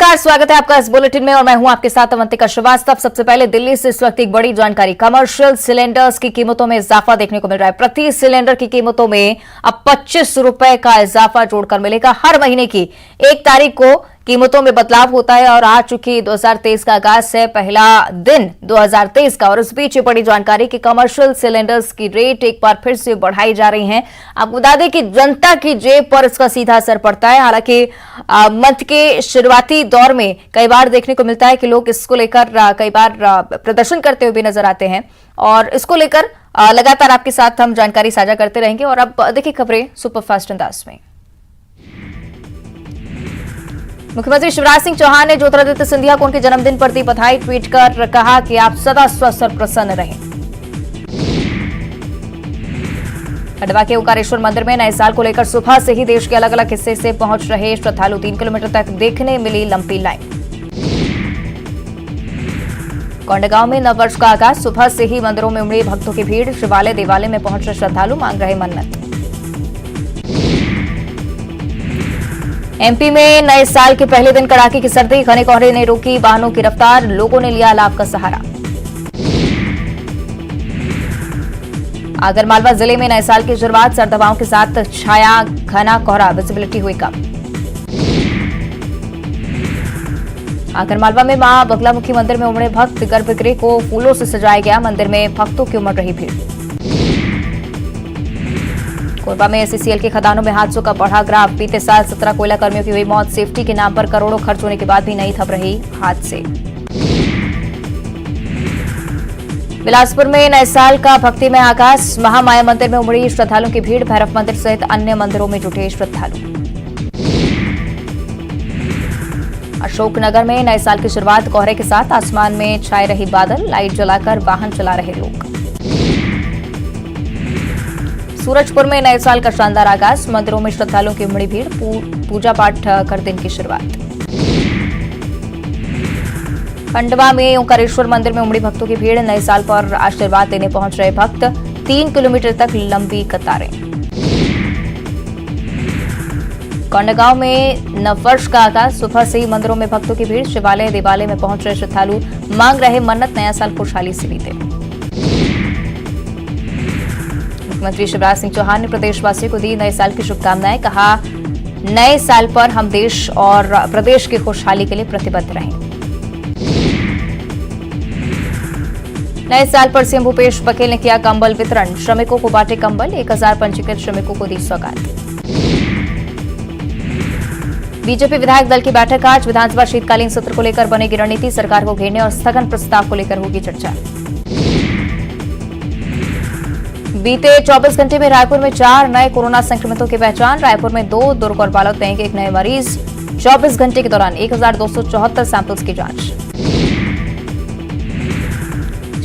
नमस्कार, स्वागत है आपका इस बुलेटिन में और मैं हूं आपके साथ अवंतिका श्रीवास्तव। सबसे पहले दिल्ली से इस वक्त एक बड़ी जानकारी। कमर्शियल सिलेंडर्स की कीमतों में इजाफा देखने को मिल रहा है। प्रति सिलेंडर की कीमतों में अब 25 रुपए का इजाफा जोड़कर मिलेगा। हर महीने की 1 तारीख को कीमतों में बदलाव होता है और आ चुकी 2023 का आगाज है, पहला दिन 2023 का। और इस बीच बड़ी जानकारी कि कमर्शियल सिलेंडर्स की रेट एक बार फिर से बढ़ाई जा रही हैं। आपको बता दें कि जनता की जेब पर इसका सीधा असर पड़ता है। हालांकि मंथ के शुरुआती दौर में कई बार देखने को मिलता है कि लोग इसको लेकर कई बार प्रदर्शन करते हुए भी नजर आते हैं और इसको लेकर लगातार आपके साथ हम जानकारी साझा करते रहेंगे। और अब देखिए खबरें सुपरफास्ट अंदाज में। मुख्यमंत्री शिवराज सिंह चौहान ने ज्योतिरादित्य सिंधिया को उनके जन्मदिन पर दी बधाई। ट्वीट कर कहा कि आप सदा स्वस्थ और प्रसन्न रहें। खंडवा के ओंकारेश्वर मंदिर में नए साल को लेकर सुबह से ही देश के अलग अलग हिस्से से पहुंच रहे श्रद्धालु 3 किलोमीटर तक देखने मिली लंबी लाइन। कोंडागांव में नववर्ष का आगाज। सुबह से ही मंदिरों में उमड़ी भक्तों की भीड़। शिवालय देवालय में पहुंच रहे श्रद्धालु मांग रहे मन्नत। एमपी में नए साल के पहले दिन कड़ाके की सर्दी। घने कोहरे ने रोकी वाहनों की रफ्तार। लोगों ने लिया लाभ का सहारा। आगरमालवा जिले में नए साल की शुरुआत। सर्द हवाओं के साथ छाया घना कोहरा। विजिबिलिटी हुई कम। आगरमालवा में मां बगलामुखी मंदिर में उमड़े भक्त। गर्भगृह को फूलों से सजाया गया। मंदिर में भक्तों की उमड़ रही भीड़। कोरबा में एससीएल के खदानों में हादसों का बढ़ा ग्राफ। बीते साल 17 कोयला कर्मियों की हुई मौत। सेफ्टी के नाम पर करोड़ों खर्च होने के बाद भी नहीं थम रही हादसे। बिलासपुर में नए साल का भक्तिमय आगाज। महामाया मंदिर में उमड़ी श्रद्धालुओं की भीड़। भैरव मंदिर सहित अन्य मंदिरों में जुटे श्रद्धालु। अशोकनगर में नए साल की शुरुआत। कोहरे के साथ आसमान में छाए रही बादल। लाइट जलाकर वाहन चला रहे लोग। सूरजपुर में नए साल का शानदार आगाज। मंदिरों में श्रद्धालुओं की उमड़ी भीड़। पूजा पाठ कर दिन की शुरुआत। खंडवा में ओंकारेश्वर मंदिर में उमड़ी भक्तों की भीड़। नए साल पर आशीर्वाद लेने पहुंच रहे भक्त। 3 किलोमीटर तक लंबी कतारें। कोंडागांव में नववर्ष का आगाज। सुबह से ही मंदिरों में भक्तों की भीड़। शिवालय देवालय में पहुंच रहे श्रद्धालु मांग रहे मन्नत। नया साल खुशहाली से बीते। मुख्यमंत्री शिवराज सिंह चौहान ने प्रदेशवासियों को दी नए साल की शुभकामनाएं। कहा, नए साल पर हम देश और प्रदेश की खुशहाली के लिए प्रतिबद्ध रहें। नए साल पर सीएम भूपेश बघेल ने किया कंबल वितरण। श्रमिकों को बांटे कंबल। 1000 पंजीकृत श्रमिकों को दी सौगात। बीजेपी विधायक दल की बैठक आज। विधानसभा शीतकालीन सत्र को लेकर बनेगी रणनीति। सरकार को घेरने और स्थगन प्रस्ताव को लेकर होगी चर्चा। बीते 24 घंटे में रायपुर में 4 नए कोरोना संक्रमितों की पहचान। रायपुर में 2, दुर्ग और बालोद में एक नए मरीज। 24 घंटे के दौरान 1274 सैंपल्स की जांच।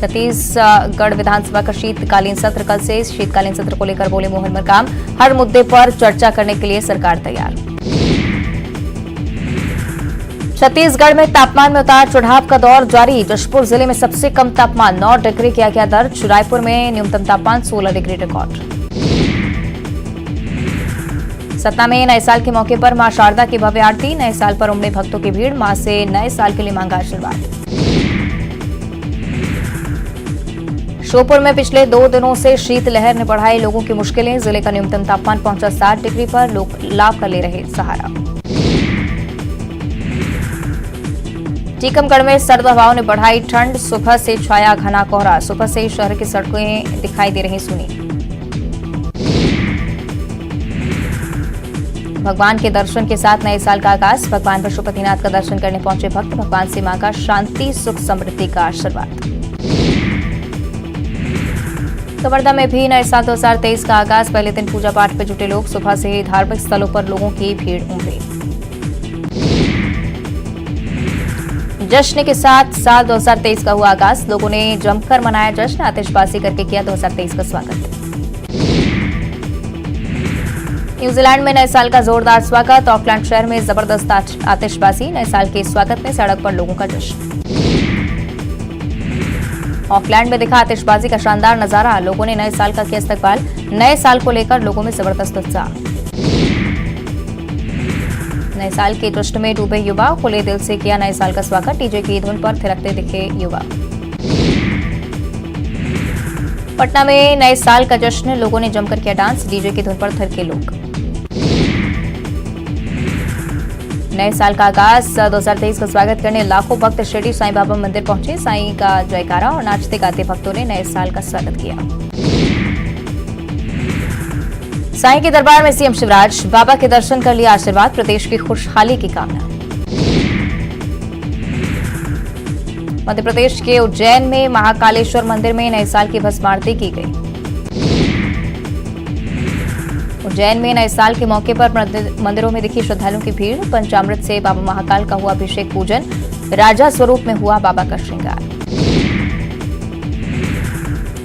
छत्तीसगढ़ विधानसभा का शीतकालीन सत्र कल से। शीतकालीन सत्र को लेकर बोले मोहन मरकाम, हर मुद्दे पर चर्चा करने के लिए सरकार तैयार। छत्तीसगढ़ में तापमान में उतार चढ़ाव का दौर जारी। जशपुर जिले में सबसे कम तापमान 9 डिग्री किया गया दर्ज। रायपुर में न्यूनतम तापमान 16 डिग्री रिकॉर्ड। सतना में नए साल के मौके पर मां शारदा की भव्य आरती। नए साल पर उमड़े भक्तों की भीड़। मां से नए साल के लिए मांगा आशीर्वाद। श्योपुर में पिछले 2 दिनों से शीतलहर ने बढ़ाई लोगों की मुश्किलें। जिले का न्यूनतम तापमान पहुंचा 60 डिग्री पर। लोग लाभ का ले रहे सहारा। टीकमगढ़ में सर्द हवाओं ने बढ़ाई ठंड। सुबह से छाया घना कोहरा। सुबह से ही शहर की सड़कें दिखाई दे रही सूनी। भगवान के दर्शन के साथ नए साल का आगाज। भगवान पशुपतिनाथ का दर्शन करने पहुंचे भक्त। भगवान से मांगा शांति सुख समृद्धि का आशीर्वाद। कवर्धा में भी नए साल 2023 का आगाज। पहले दिन पूजा पाठ में जुटे लोग। सुबह से ही धार्मिक स्थलों पर लोगों की भीड़ उमड़ी। जश्न के साथ साल 2023 का हुआ आगाज। लोगों ने जमकर मनाया जश्न। आतिशबाजी करके किया 2023 का स्वागत। न्यूजीलैंड में नए साल का जोरदार स्वागत। ऑकलैंड शहर में जबरदस्त आतिशबाजी। नए साल के स्वागत में सड़क पर लोगों का जश्न। ऑकलैंड में दिखा आतिशबाजी का शानदार नजारा। लोगों ने नए साल का किया इस्तकबाल। नए साल को लेकर लोगों में जबरदस्त उत्साह। नए साल के जश्न में डूबे युवा, खुले दिल से किया नए साल का स्वागत, डीजे की धुन पर थिरकते दिखे युवा। पटना में नए साल का जश्न, लोगों ने जमकर किया डांस, डीजे की धुन पर थिरके लोग। नए साल का आगाज, 2023 का स्वागत करने लाखों भक्त शिरडी साईं बाबा मंदिर पहुंचे, साईं का जयकारा और नाचते गाते भक्तों ने नए साल का स्वागत किया। साईं के दरबार में सीएम शिवराज, बाबा के दर्शन कर लिया आशीर्वाद, प्रदेश की खुशहाली की कामना। मध्य प्रदेश के उज्जैन में महाकालेश्वर मंदिर में नए साल की भस्म आरती की गई। उज्जैन में नए साल के मौके पर मंदिरों में दिखी श्रद्धालुओं की भीड़, पंचामृत से बाबा महाकाल का हुआ अभिषेक पूजन, राजा स्वरूप में हुआ बाबा का श्रृंगार।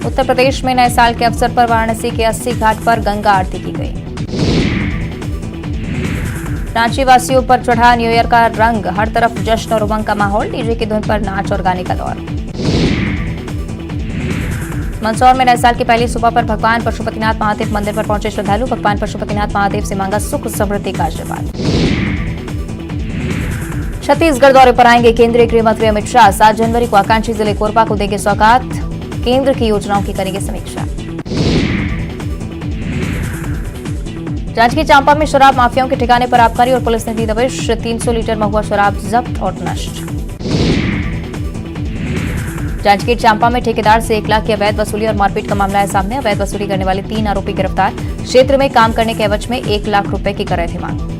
उत्तर प्रदेश में नए साल के अवसर पर वाराणसी के 80 घाट पर गंगा आरती की गई। रांची वासियों पर चढ़ा न्यू ईयर का रंग, हर तरफ जश्न और उमंग का माहौल, डीजे की धुन पर नाच और गाने का दौर। मंदसौर में नए साल की पहली सुबह पर भगवान पशुपतिनाथ महादेव मंदिर पर पहुंचे श्रद्धालु, भगवान पशुपतिनाथ महादेव से मांगा सुख समृद्धि का आशीर्वाद। छत्तीसगढ़ दौरे पर आएंगे केंद्रीय गृह मंत्री अमित शाह, 7 जनवरी को आकांक्षी जिले कोरबा को देंगे सौगात, केंद्र की योजनाओं की करेंगे समीक्षा। जांजगीर चांपा में शराब माफियाओं के ठिकाने पर आबकारी और पुलिस ने दी दबिश, 300 लीटर महुआ शराब जब्त और नष्ट। जांजगीर चांपा में ठेकेदार से 1 लाख की अवैध वसूली और मारपीट का मामला है सामने, अवैध वसूली करने वाले 3 आरोपी गिरफ्तार, क्षेत्र में काम करने के एवज में 1 लाख रुपए की कर रहे थे मांग।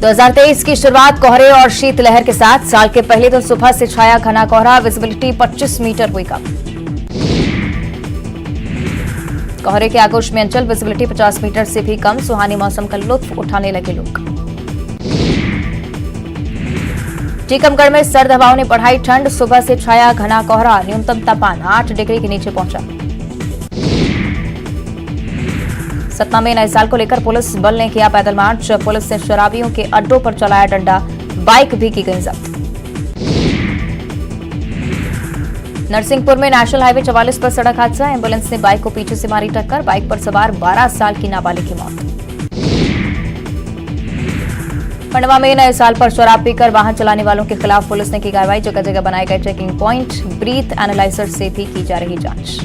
दो 2023 की शुरुआत कोहरे और शीतलहर के साथ, साल के पहले दिन सुबह से छाया घना कोहरा, विजिबिलिटी 25 मीटर हुई कम। कोहरे के आगोश में अंचल, विजिबिलिटी 50 मीटर से भी कम, सुहानी मौसम का लुत्फ उठाने लगे लोग। टीकमगढ़ में सर्द हवाओं ने बढ़ाई ठंड, सुबह से छाया घना कोहरा, न्यूनतम तापमान 8 डिग्री के नीचे पहुंचा। सतना में नए साल को लेकर पुलिस बल ने किया पैदल मार्च, पुलिस ने शराबियों के अड्डों पर चलाया डंडा, बाइक भी की गई जब्त। नरसिंहपुर में नेशनल हाईवे 44 पर सड़क हादसा, एम्बुलेंस ने बाइक को पीछे से मारी टक्कर, बाइक पर सवार 12 साल की नाबालिग की मौत। खंडवा में नए साल पर शराब पीकर वाहन चलाने वालों के खिलाफ पुलिस ने की कार्रवाई, जगह जगह बनाए गए चेकिंग प्वाइंट, ब्रीथ एनालाइजर से भी की जा रही जांच।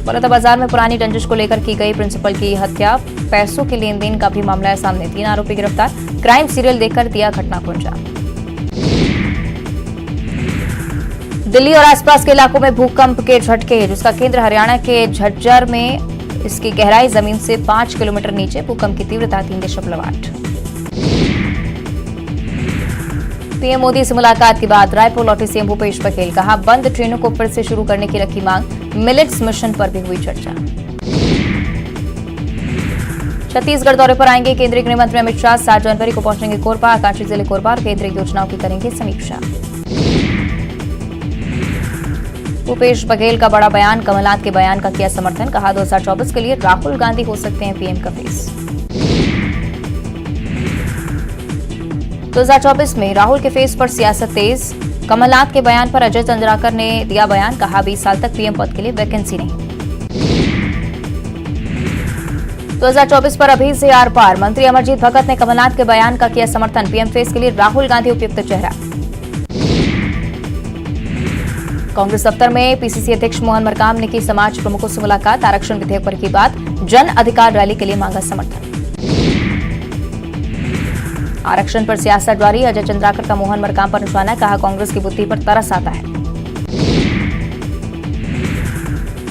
बलौदाबाजार में पुरानी रंजिश को लेकर की गई प्रिंसिपल की हत्या, पैसों के लेन देन का भी मामला है सामने, 3 आरोपी गिरफ्तार, क्राइम सीरियल देखकर दिया घटना को अंजाम। दिल्ली और आसपास के इलाकों में भूकंप के झटके, जिसका केंद्र हरियाणा के झज्जर में, इसकी गहराई जमीन से 5 किलोमीटर नीचे, भूकंप की तीव्रता 3.8। पीएम मोदी से मुलाकात के बाद रायपुर लौटे सीएम भूपेश बघेल, कहा बंद ट्रेनों को फिर से शुरू करने की रखी मांग, मिलेट्स मिशन पर भी हुई चर्चा। छत्तीसगढ़ दौरे पर आएंगे केंद्रीय गृह मंत्री अमित शाह, 7 जनवरी को पहुंचेंगे कोरबा, आकांक्षी जिले कोरबा और केंद्रीय योजनाओं की करेंगे समीक्षा। भूपेश बघेल का बड़ा बयान, कमलनाथ के बयान का किया समर्थन, कहा 2024 के लिए राहुल गांधी हो सकते हैं पीएम का फेस। 2024 में राहुल के फेस पर सियासत तेज, कमलनाथ के बयान पर अजय चंद्राकर ने दिया बयान, कहा 20 साल तक पीएम पद के लिए वैकेंसी नहीं। 2024 पर अभी से आर पार, मंत्री अमरजीत भगत ने कमलनाथ के बयान का किया समर्थन, पीएम फेस के लिए राहुल गांधी उपयुक्त चेहरा। कांग्रेस दफ्तर में पीसीसी अध्यक्ष मोहन मरकाम ने की समाज प्रमुखों से मुलाकात, आरक्षण विधेयक पर की बात, जन अधिकार रैली के लिए मांगा समर्थन। आरक्षण पर सियासत जारी, अजय चंद्राकर का मोहन मरकाम पर निशाना, कहा कांग्रेस की बुद्धि पर तरस आता है।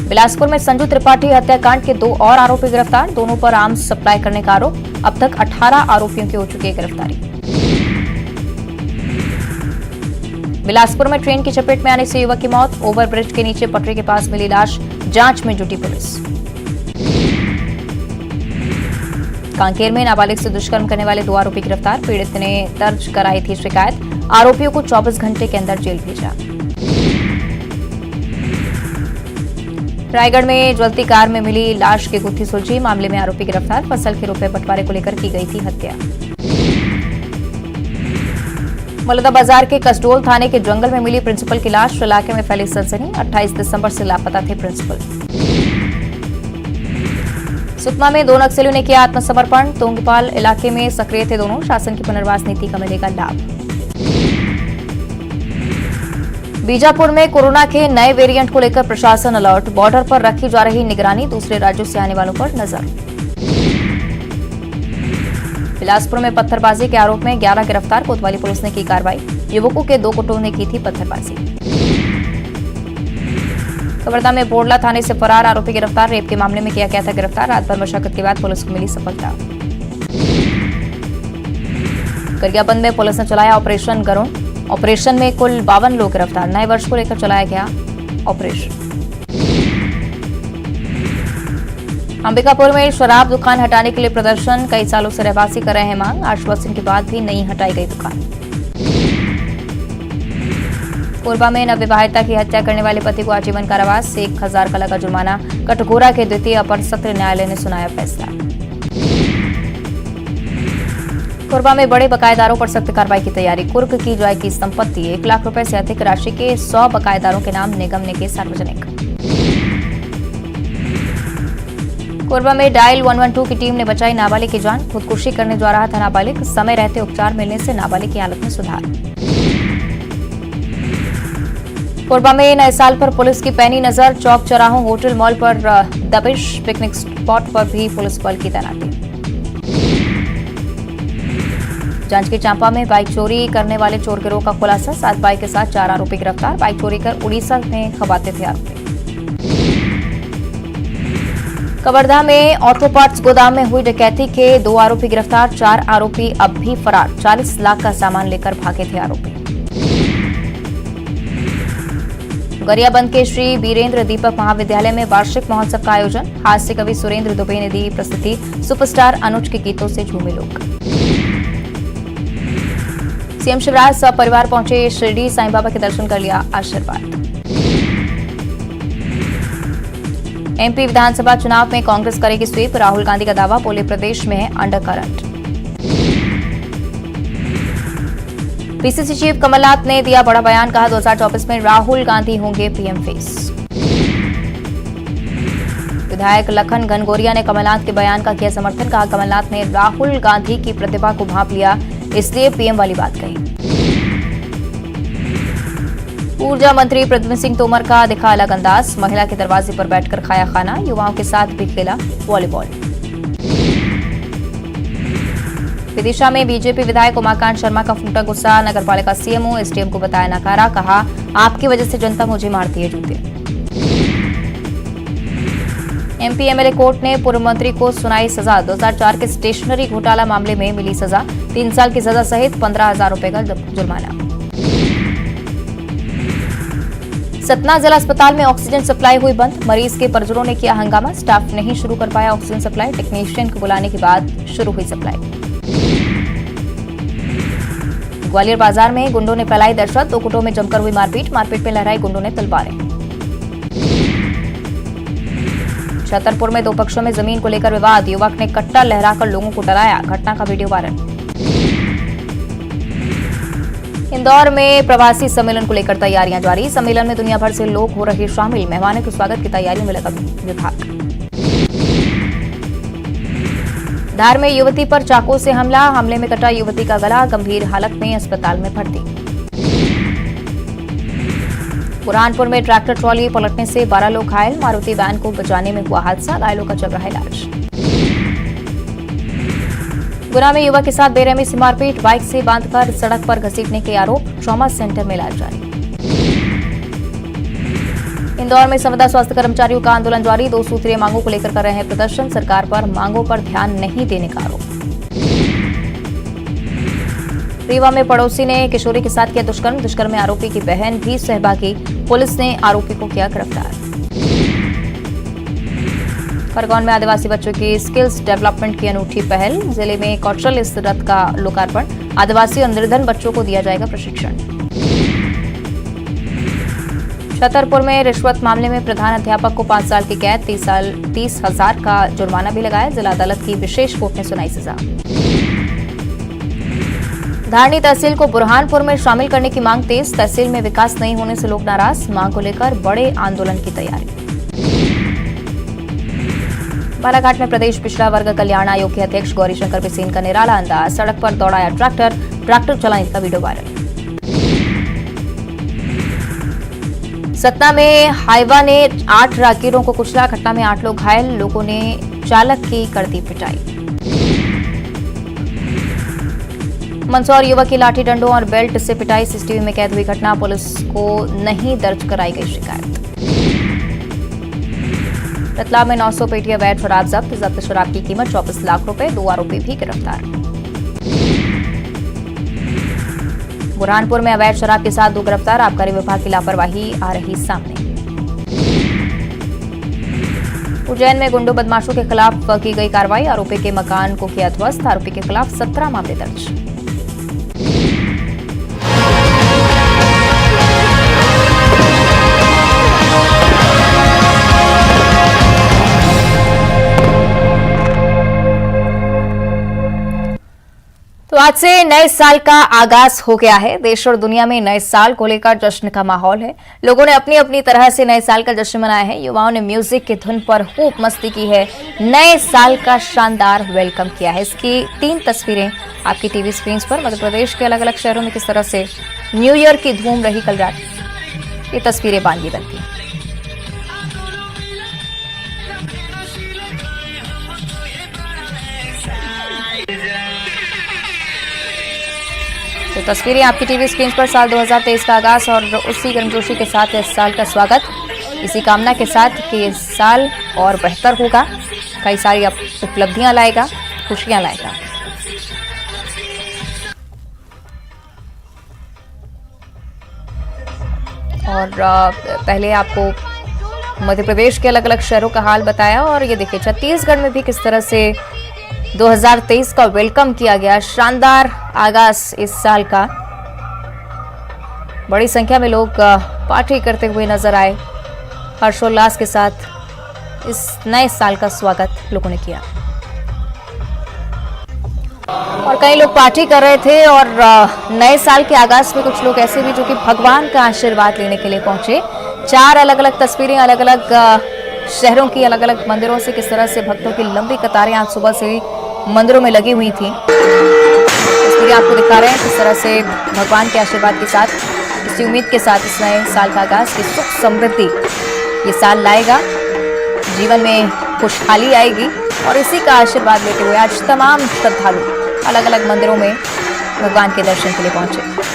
बिलासपुर में संजू त्रिपाठी हत्याकांड के 2 और आरोपी गिरफ्तार, दोनों पर आर्म्स सप्लाई करने का आरोप, अब तक 18 आरोपियों की हो चुकी है गिरफ्तारी। बिलासपुर में ट्रेन की चपेट में आने से युवक की मौत, ओवरब्रिज के नीचे पटरी के पास मिली लाश, जांच में जुटी पुलिस। कांकेर में नाबालिग से दुष्कर्म करने वाले 2 आरोपी गिरफ्तार, पीड़ित ने दर्ज कराई थी शिकायत, आरोपियों को 24 घंटे के अंदर जेल भेजा। रायगढ़ में जलती कार में मिली लाश की गुत्थी सुलझी, मामले में आरोपी गिरफ्तार। फसल के रुपए बंटवारे को लेकर की गई थी हत्या। बलौदाबाजार के कसडोल थाने के जंगल में मिली प्रिंसिपल की लाश, इलाके में फैली सनसनी। 28 दिसंबर से लापता थे प्रिंसिपल। सुकमा में 2 नक्सलियों ने किया आत्मसमर्पण, तोंगपाल इलाके में सक्रिय थे दोनों। शासन की पुनर्वास नीति का मिलेगा लाभ। बीजापुर में कोरोना के नए वेरिएंट को लेकर प्रशासन अलर्ट, बॉर्डर पर रखी जा रही निगरानी, दूसरे राज्यों से आने वालों पर नजर। बिलासपुर में पत्थरबाजी के आरोप में 11 गिरफ्तार, कोतवाली पुलिस ने की कार्रवाई। युवकों के 2 गुटों ने की थी पत्थरबाजी। कवर्धा में बोडला थाने से फरार आरोपी गिरफ्तार, रेप के मामले में किया गया था गिरफ्तार। रात भर मशक्कत के बाद पुलिस को मिली सफलता। गरियाबंद में पुलिस ने चलाया ऑपरेशन गरुण, ऑपरेशन में कुल 52 लोग गिरफ्तार। नए वर्ष को लेकर चलाया गया ऑपरेशन। अंबिकापुर में शराब दुकान हटाने के लिए प्रदर्शन, कई सालों से रहवासी कर रहे हैं मांग, आश्वासन के बाद भी नहीं हटाई गई दुकान। कोरबा में नवविवाहिता की हत्या करने वाले पति को आजीवन कारावास, 1000 का लगा जुर्माना। कटघोरा के द्वितीय अपर सत्र न्यायालय ने सुनाया फैसला। कोरबा में बड़े बकायेदारों पर सख्त कार्रवाई की तैयारी, कुर्क की जाएगी संपत्ति। 1 लाख रुपए से अधिक राशि के 100 बकायेदारों के नाम निगम ने किए सार्वजनिक। कोरबा में डायल 112 की टीम ने बचाई नाबालिग की जान, खुदकुशी करने जा रहा था नाबालिग, समय रहते उपचार मिलने से नाबालिग की हालत में सुधार। कोरबा में नए साल पर पुलिस की पैनी नजर, चौक चौराहों, होटल, मॉल पर दबिश, पिकनिक स्पॉट पर भी पुलिस बल की तैनाती। जांजगीर चांपा में बाइक चोरी करने वाले चोर गिरोह का खुलासा, 7 बाइक के साथ 4 आरोपी गिरफ्तार। बाइक चोरी कर उड़ीसा में खपाते थे आरोपी। कवर्धा में ऑटो पार्ट्स गोदाम में हुई डकैती के 2 आरोपी गिरफ्तार, 4 आरोपी अब भी फरार। 40 लाख का सामान लेकर भागे थे आरोपी। गरियाबंद के श्री वीरेंद्र दीपक महाविद्यालय में वार्षिक महोत्सव का आयोजन, हास्य कवि सुरेंद्र दुबे ने दी प्रस्तुति, सुपरस्टार अनुज के गीतों से झूमे लोग। सीएम शिवराज सपरिवार पहुंचे शिरडी, साईं बाबा के दर्शन कर लिया आशीर्वाद। एमपी विधानसभा चुनाव में कांग्रेस करेगी स्वीप, राहुल गांधी का दावा, बोले प्रदेश में है under current. PCC chief Kamal Nath ने दिया बड़ा बयान, कहा 2024 में राहुल गांधी होंगे पीएम फेस। विधायक लखन घनघोरिया ने कमलनाथ के बयान का किया समर्थन, कहा कमलनाथ ने राहुल गांधी की प्रतिभा को भांप लिया, इसलिए पीएम वाली बात कही। ऊर्जा मंत्री प्रद्युम्न सिंह तोमर का दिखा अलग अंदाज, महिला के दरवाजे पर बैठकर खाया खाना, युवाओं के साथ भी खेला वॉलीबॉल। विदिशा में बीजेपी विधायक उमाकांत शर्मा का फूटा गुस्सा, नगरपालिका सीएमओ एसडीएम को बताया नकारा, कहा आपकी वजह से जनता मुझे मारती है जूते। एमपी एमएलए कोर्ट ने पूर्व मंत्री को सुनाई सजा, 2004 के स्टेशनरी घोटाला मामले में मिली सजा, 3 साल की सजा सहित 15,000 रुपए का जुर्माना। सतना जिला अस्पताल में ऑक्सीजन सप्लाई हुई बंद, मरीज के परिजनों ने किया हंगामा, स्टाफ नहीं शुरू कर पाया ऑक्सीजन सप्लाई, टेक्नीशियन को बुलाने के बाद शुरू हुई सप्लाई। ग्वालियर बाजार में गुंडों ने फैलाई दहशत, 2 गुटों में जमकर हुई मारपीट में लहराई गुंडों ने तलवारें। छतरपुर में 2 पक्षों में जमीन को लेकर विवाद, युवक ने कट्टा लहराकर लोगों को डराया, घटना का वीडियो वायरल। इंदौर में प्रवासी सम्मेलन को लेकर तैयारियां जारी, सम्मेलन में दुनिया भर से लोग हो रहे शामिल, मेहमानों के स्वागत की तैयारियों में लगा विभाग। धार में युवती पर चाकू से हमले में कटा युवती का गला, गंभीर हालत में अस्पताल में भर्ती। बुरहानपुर में ट्रैक्टर ट्रॉली पलटने से 12 लोग घायल, मारुति वैन को बचाने में हुआ हादसा, घायलों का चल रहा इलाज। गुना में युवक के साथ बेरहमी से मारपीट, बाइक से बांधकर सड़क पर घसीटने के आरोप, ट्रॉमा सेंटर में इलाज जारी। इंदौर में संविदा स्वास्थ्य कर्मचारियों का आंदोलन जारी, 2 सूत्रीय मांगों को लेकर कर रहे हैं प्रदर्शन, सरकार पर मांगों पर ध्यान नहीं देने का आरोप। रीवा में पड़ोसी ने किशोरी के साथ किया दुष्कर्म में आरोपी की बहन भी सहभागी, पुलिस ने आरोपी को किया गिरफ्तार। खरगोन में आदिवासी बच्चों की स्किल्स डेवलपमेंट की अनूठी पहल, जिले में कौशल इस रथ का लोकार्पण, आदिवासी और निर्धन बच्चों को दिया जाएगा प्रशिक्षण। छतरपुर में रिश्वत मामले में प्रधान अध्यापक को 5 साल की कैद, 30,000 का जुर्माना भी लगाया। जिला अदालत की विशेष कोर्ट ने सुनाई सजा। धारनी तहसील को बुरहानपुर में शामिल करने की मांग तेज, तहसील में विकास नहीं होने से लोग नाराज, मांग को लेकर बड़े आंदोलन की तैयारी। बालाघाट में प्रदेश पिछड़ा वर्ग कल्याण आयोग के अध्यक्ष गौरीशंकर बिसेन का निराला अंदाज, सड़क पर दौड़ाया ट्रैक्टर चलाने का वीडियो वायरल। सतना में हाइवा ने 8 राहगीरों को कुचला, घटना में 8 लोग घायल, लोगों ने चालक की कर दी पिटाई। मंदसौर युवक की लाठी डंडों और बेल्ट से पिटाई, सीसीटीवी में कैद हुई घटना, पुलिस को नहीं दर्ज कराई गई शिकायत। रतलाम में 900 पेटी अवैध शराब जब्त शराब की कीमत 24 लाख रुपए, 2 आरोपी भी गिरफ्तार। बुरहानपुर में अवैध शराब के साथ 2 गिरफ्तार, आबकारी विभाग की लापरवाही आ रही सामने। उज्जैन में गुंडों बदमाशों के खिलाफ की गई कार्रवाई, आरोपी के मकान को किया ध्वस्त, आरोपी के खिलाफ 17 मामले दर्ज। तो आज से नए साल का आगाज हो गया है। देश और दुनिया में नए साल को लेकर जश्न का माहौल है। लोगों ने अपनी अपनी तरह से नए साल का जश्न मनाया है। युवाओं ने म्यूजिक की धुन पर खूब मस्ती की है, नए साल का शानदार वेलकम किया है। इसकी 3 तस्वीरें आपकी टीवी स्क्रीन पर। मध्य प्रदेश के अलग अलग शहरों में किस तरह से न्यू ईयर की धूम रही कल रात, ये तस्वीरें बानगी बनती हैं। तो तस्वीरें आपकी टीवी स्क्रीन पर। साल 2023 का आगाज और उसी गर्मजोशी के साथ इस साल का स्वागत, इसी कामना के साथ कि इस साल और बेहतर होगा, कई सारी उपलब्धियां लाएगा, खुशियां लाएगा। और पहले आपको मध्य प्रदेश के अलग अलग शहरों का हाल बताया, और ये देखिए छत्तीसगढ़ में भी किस तरह से 2023 का वेलकम किया गया। शानदार आगाज इस साल का, बड़ी संख्या में लोग पार्टी करते हुए नजर आए। हर्षोल्लास के साथ इस नए साल का स्वागत लोगों ने किया, और कई लोग पार्टी कर रहे थे। और नए साल के आगाज में कुछ लोग ऐसे भी जो कि भगवान का आशीर्वाद लेने के लिए पहुंचे। 4 अलग अलग तस्वीरें अलग अलग शहरों की, अलग अलग मंदिरों से किस तरह से भक्तों की लंबी कतारें आज सुबह से मंदिरों में लगी हुई थी। इसलिए आपको दिखा रहे हैं किस तरह से भगवान के आशीर्वाद के साथ, इसी उम्मीद के साथ इस नए साल का आगाज की सुख समृद्धि ये साल लाएगा, जीवन में खुशहाली आएगी। और इसी का आशीर्वाद लेते हुए आज तमाम श्रद्धालु अलग अलग मंदिरों में भगवान के दर्शन के लिए पहुंचे।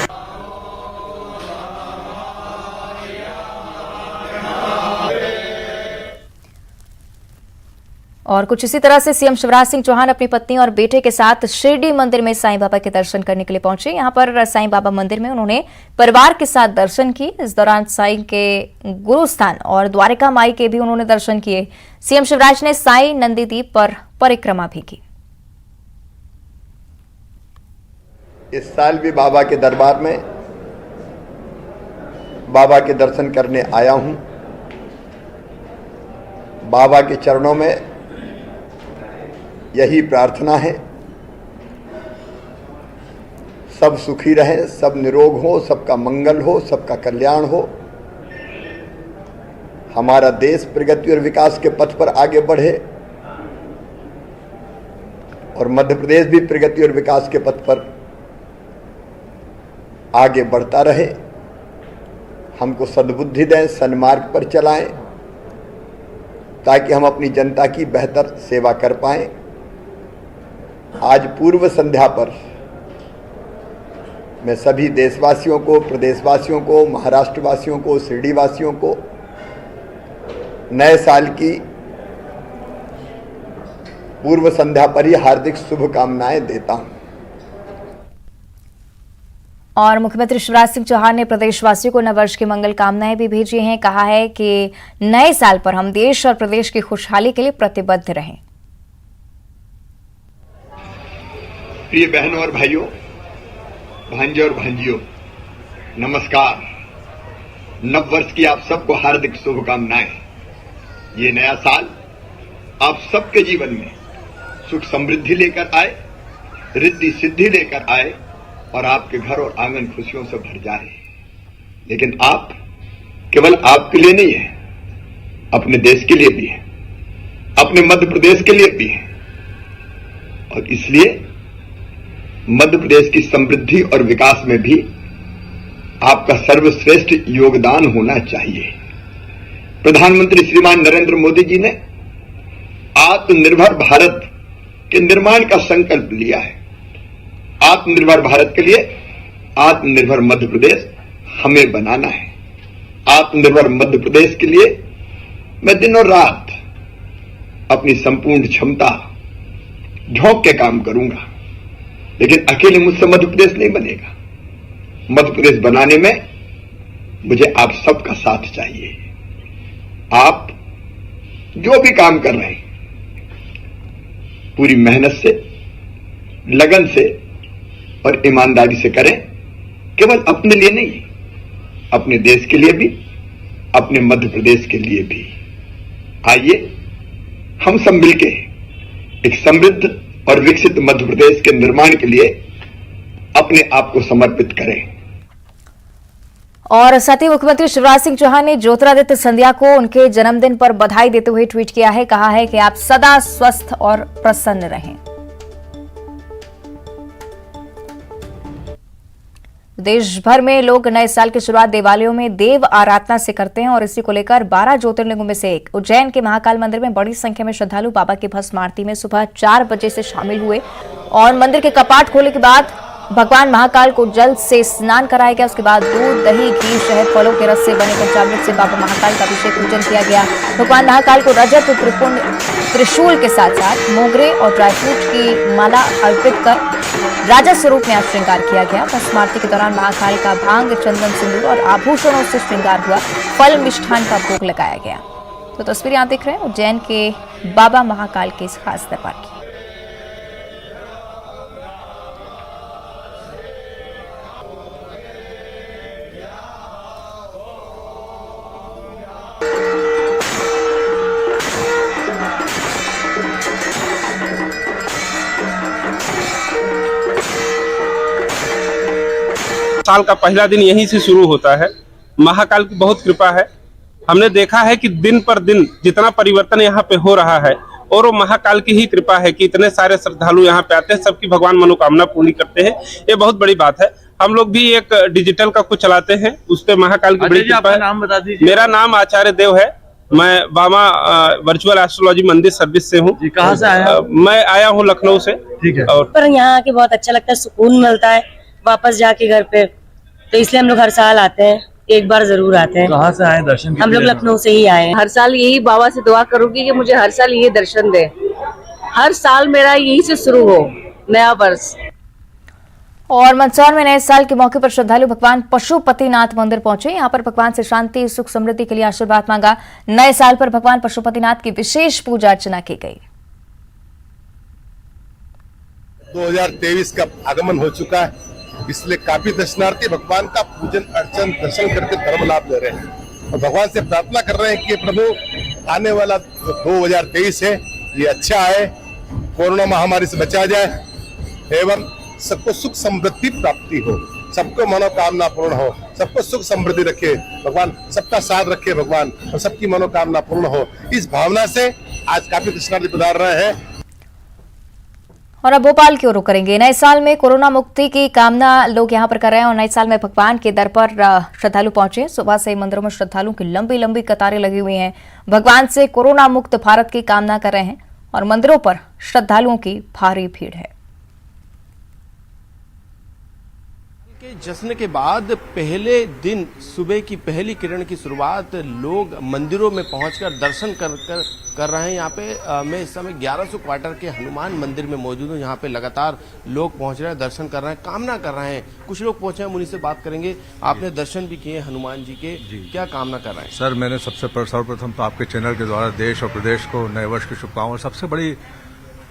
और कुछ इसी तरह से सीएम शिवराज सिंह चौहान अपनी पत्नी और बेटे के साथ शिरडी मंदिर में साईं बाबा के दर्शन करने के लिए पहुंचे। यहां पर साईं बाबा मंदिर में उन्होंने परिवार के साथ दर्शन किए। इस दौरान साईं के गुरु स्थान और द्वारिका माई के भी उन्होंने दर्शन किए। सीएम शिवराज ने साईं नंदीदीप पर परिक्रमा भी की। इस साल भी बाबा के दरबार में बाबा के दर्शन करने आया हूं। बाबा के चरणों में यही प्रार्थना है, सब सुखी रहें, सब निरोग हो, सबका मंगल हो, सबका कल्याण हो, हमारा देश प्रगति और विकास के पथ पर आगे बढ़े और मध्य प्रदेश भी प्रगति और विकास के पथ पर आगे बढ़ता रहे। हमको सद्बुद्धि दें, सन्मार्ग पर चलाएं, ताकि हम अपनी जनता की बेहतर सेवा कर पाएं। आज पूर्व संध्या पर मैं सभी देशवासियों को, प्रदेशवासियों को, महाराष्ट्र वासियों को, शिरडी वासियों को नए साल की पूर्व संध्या पर ही हार्दिक शुभकामनाएं देता हूं। और मुख्यमंत्री शिवराज सिंह चौहान ने प्रदेशवासियों को नववर्ष की मंगल कामनाएं भी भेजी हैं। कहा है कि नए साल पर हम देश और प्रदेश की खुशहाली के लिए प्रतिबद्ध रहें। प्रिय बहनों और भाइयों, भांजे और भांजियों, नमस्कार। नव वर्ष की आप सबको हार्दिक शुभकामनाएं। ये नया साल आप सबके जीवन में सुख समृद्धि लेकर आए, रिद्धि सिद्धि लेकर आए और आपके घर और आंगन खुशियों से भर जाए। लेकिन आप केवल आपके लिए नहीं है, अपने देश के लिए भी है, अपने मध्य प्रदेश के लिए भी है। और इसलिए मध्य प्रदेश की समृद्धि और विकास में भी आपका सर्वश्रेष्ठ योगदान होना चाहिए। प्रधानमंत्री श्रीमान नरेंद्र मोदी जी ने आत्मनिर्भर भारत के निर्माण का संकल्प लिया है। आत्मनिर्भर भारत के लिए आत्मनिर्भर मध्य प्रदेश हमें बनाना है। आत्मनिर्भर मध्य प्रदेश के लिए मैं दिन और रात अपनी संपूर्ण क्षमता झोंक के काम करूंगा। लेकिन अकेले मुझसे मध्य प्रदेश नहीं बनेगा। मध्य प्रदेश बनाने में मुझे आप सबका साथ चाहिए। आप जो भी काम कर रहे हैं पूरी मेहनत से, लगन से और ईमानदारी से करें। केवल अपने लिए नहीं, अपने देश के लिए भी, अपने मध्य प्रदेश के लिए भी। आइए हम सब मिलके एक समृद्ध और विकसित मध्य प्रदेश के निर्माण के लिए अपने आप को समर्पित करें। और साथ ही मुख्यमंत्री शिवराज सिंह चौहान ने ज्योतिरादित्य सिंधिया को उनके जन्मदिन पर बधाई देते हुए ट्वीट किया है। कहा है कि आप सदा स्वस्थ और प्रसन्न रहें। देश भर में लोग नए साल की शुरुआत देवालयों में देव आराधना से करते हैं और इसी को लेकर 12 ज्योतिर्लिंगों में से एक उज्जैन के महाकाल मंदिर में बड़ी संख्या में श्रद्धालु बाबा की भस्म आरती में सुबह 4 बजे से शामिल हुए और मंदिर के कपाट खोलने के बाद भगवान महाकाल को जल से स्नान कराया गया। उसके बाद दूध, दही, घी, शहद, फलों के रस से बने पंचामृत से बाबा महाकाल का अभिषेक पूजन किया गया। भगवान महाकाल को रजत त्रिशूल के साथ साथ मोगरे और ड्राई फ्रूट की माला अर्पित कर राजा स्वरूप में आज श्रृंगार किया गया। भस्म आरती के दौरान महाकाल का भांग, चंदन, सिंदूर और आभूषणों से श्रृंगार हुआ। फल मिष्ठान का भोग लगाया गया। तो तस्वीरें आप देख रहे हैं उज्जैन के बाबा महाकाल के इस खास दरबार की। साल का पहला दिन यहीं से शुरू होता है। महाकाल की बहुत कृपा है। हमने देखा है कि दिन पर दिन जितना परिवर्तन यहाँ पे हो रहा है और वो महाकाल की ही कृपा है कि इतने सारे श्रद्धालु यहाँ पे आते हैं, सबकी भगवान मनोकामना पूरी करते हैं। ये बहुत बड़ी बात है। हम लोग भी एक डिजिटल का कुछ चलाते हैं, उस पे महाकाल की बड़ी कृपा है। नाम बता दीजिए। मेरा नाम आचार्य देव है। मैं बाबा वर्चुअल एस्ट्रोलॉजी मंदिर सर्विस से हूँ। कहाँ से आया? मैं आया हूँ लखनऊ से। ठीक है। और पर यहाँ आके बहुत अच्छा लगता है, सुकून मिलता है वापस जाके घर पे। तो इसलिए हम लोग हर साल आते हैं, एक बार जरूर आते हैं। कहाँ से आए दर्शन? हम लोग लखनऊ से ही आए हैं। हर साल यही बाबा से दुआ करूंगी कि मुझे हर साल ये दर्शन दे। हर साल मेरा यही से शुरू हो नया वर्ष। और मंदसौर में नए साल के मौके पर श्रद्धालु भगवान पशुपतिनाथ मंदिर पहुंचे। यहां पर भगवान से शांति, सुख, समृद्धि के लिए आशीर्वाद मांगा। नए साल पर भगवान पशुपतिनाथ की विशेष पूजा अर्चना की गई। 2023 का आगमन हो चुका है, इसलिए काफी दर्शनार्थी भगवान का पूजन अर्चन दर्शन करके धर्म लाभ ले रहे हैं और भगवान से प्रार्थना कर रहे हैं कि प्रभु आने वाला 2023 है ये अच्छा है, कोरोना महामारी से बचा जाए एवं सबको सुख समृद्धि प्राप्ति हो, सबको मनोकामना पूर्ण हो, सबको सुख समृद्धि रखे भगवान, सबका साथ रखे भगवान और सबकी मनोकामना पूर्ण हो। इस भावना से आज काफी दर्शनार्थी पधार रहे हैं। और अब भोपाल की ओर रुख करेंगे। नए साल में कोरोना मुक्ति की कामना लोग यहां पर कर रहे हैं और नए साल में भगवान के दर पर श्रद्धालु पहुंचे। सुबह से मंदिरों में श्रद्धालुओं की लंबी लंबी कतारें लगी हुई हैं। भगवान से कोरोना मुक्त भारत की कामना कर रहे हैं और मंदिरों पर श्रद्धालुओं की भारी भीड़ है। के जश्न के बाद पहले दिन सुबह की पहली किरण की शुरुआत लोग मंदिरों में पहुंचकर दर्शन कर रहे हैं। यहाँ पे मैं इस समय 1100 क्वार्टर के हनुमान मंदिर में मौजूद हूँ। यहाँ पे लगातार लोग पहुंच रहे हैं, दर्शन कर रहे हैं, कामना कर रहे हैं। कुछ लोग पहुंचे हैं, उन्हीं से बात करेंगे। आपने दर्शन भी किए हनुमान जी के, क्या कामना कर रहे हैं? सर, मैंने सर्वप्रथम तो आपके चैनल के द्वारा देश और प्रदेश को नए वर्ष की शुभकामनाएं। सबसे बड़ी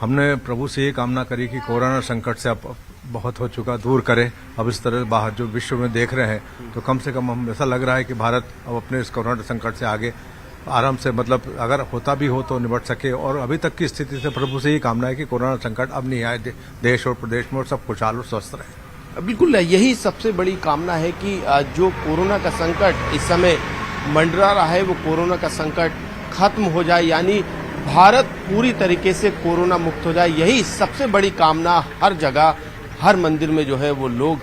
हमने प्रभु से ये कामना करी कि कोरोना संकट से अब बहुत हो चुका, दूर करे। अब इस तरह बाहर जो विश्व में देख रहे हैं तो कम से कम हम ऐसा लग रहा है कि भारत अब अपने इस कोरोना संकट से आगे आराम से, मतलब अगर होता भी हो तो निपट सके। और अभी तक की स्थिति से प्रभु से ये कामना है कि कोरोना संकट अब नहीं आए देश और प्रदेश में, और सब खुशहाल और स्वस्थ रहे। बिल्कुल, यही सबसे बड़ी कामना है कि जो कोरोना का संकट इस समय मंडरा रहा है वो कोरोना का संकट खत्म हो जाए, यानी भारत पूरी तरीके से कोरोना मुक्त हो जाए। यही सबसे बड़ी कामना हर जगह, हर मंदिर में जो है वो लोग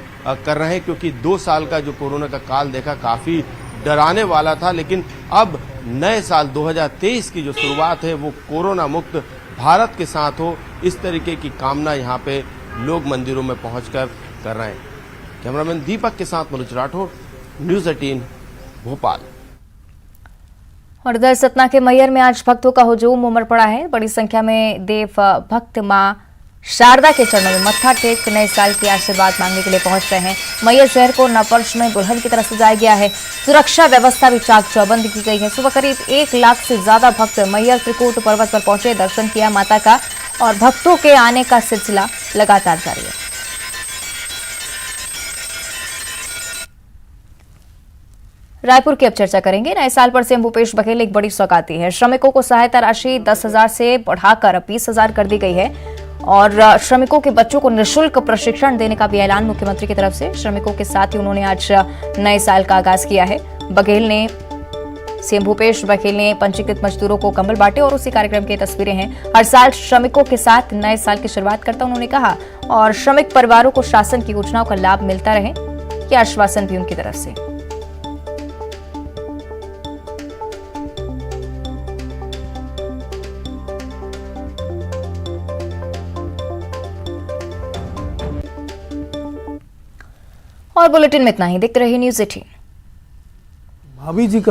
कर रहे हैं, क्योंकि 2 साल का जो कोरोना का काल देखा काफी डराने वाला था। लेकिन अब नए साल 2023 की जो शुरुआत है वो कोरोना मुक्त भारत के साथ हो, इस तरीके की कामना यहाँ पे लोग मंदिरों में पहुंचकर कर रहे हैं। कैमरामैन दीपक के साथ मनोज राठौर, न्यूज 18 भोपाल। और इधर सतना के मैहर में आज भक्तों का हुजूम उमड़ पड़ा है। बड़ी संख्या में देव भक्त मां शारदा के चरणों में मत्था टेक नए साल के आशीर्वाद मांगने के लिए पहुंच रहे हैं। मैहर शहर को नववर्ष में दुल्हन की तरह सजाया गया है। सुरक्षा व्यवस्था भी चाक चौबंद की गई है। सुबह करीब 1 लाख से ज्यादा भक्त मैहर त्रिकूट पर्वत पर पहुंचे, दर्शन किया माता का, और भक्तों के आने का सिलसिला लगातार जारी है। रायपुर की अब चर्चा करेंगे। नए साल पर सीएम भूपेश बघेल एक बड़ी सौगाती है। श्रमिकों को सहायता राशि 10,000 से बढ़ाकर 20,000 कर दी गई है, और श्रमिकों के बच्चों को निःशुल्क प्रशिक्षण देने का भी ऐलान मुख्यमंत्री की तरफ से। श्रमिकों के साथ ही उन्होंने आज नए साल का आगाज किया है। सीएम भूपेश बघेल ने पंजीकृत मजदूरों को कंबल बांटे, और उसी कार्यक्रम की तस्वीरें हैं। हर साल श्रमिकों के साथ नए साल की शुरुआत करता उन्होंने कहा, और श्रमिक परिवारों को शासन की योजनाओं का लाभ मिलता रहे, यह आश्वासन भी उनकी तरफ से। और बुलेटिन में इतना ही। देखते रहिए न्यूज 18। भाभी जी का